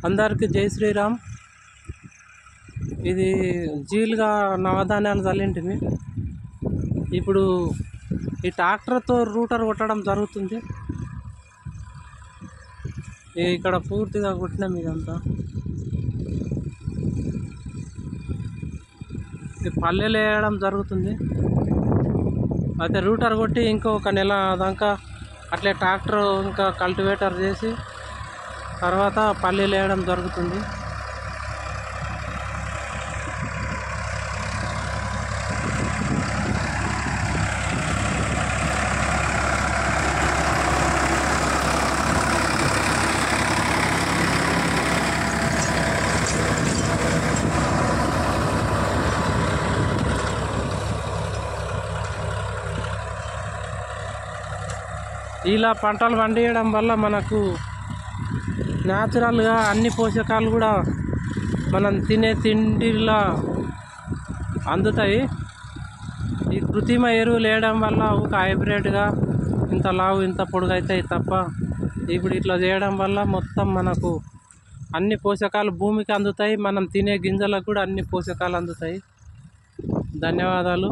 అందరికీ జై శ్రీరామ్. ఇది జీలుగా నవధాన్యాలు చల్లింటివి. ఇప్పుడు ఈ ట్రాక్టర్తో రూటర్ కొట్టడం జరుగుతుంది. ఇక్కడ పూర్తిగా కొట్టినాం. ఇదంతా పల్లెలు వేయడం జరుగుతుంది. అయితే రూటర్ కొట్టి ఇంకొక నెల దాకా అట్లే ట్రాక్టర్ ఇంకా కల్టివేటర్ చేసి తర్వాత పల్లీలు వేయడం జరుగుతుంది. ఇలా పంటలు పండియడం వల్ల మనకు న్యాచురల్గా అన్ని పోషకాలు కూడా మనం తినే తిండిలా అందుతాయి. ఈ కృత్రిమ ఎరువులు వేయడం వల్ల ఒక హైబ్రిడ్గా ఇంత లావు ఇంత పొడుగు అవుతాయి తప్ప ఇప్పుడు ఇట్లా చేయడం వల్ల మొత్తం మనకు అన్ని పోషకాలు భూమికి అందుతాయి. మనం తినే గింజలకు కూడా అన్ని పోషకాలు అందుతాయి. ధన్యవాదాలు.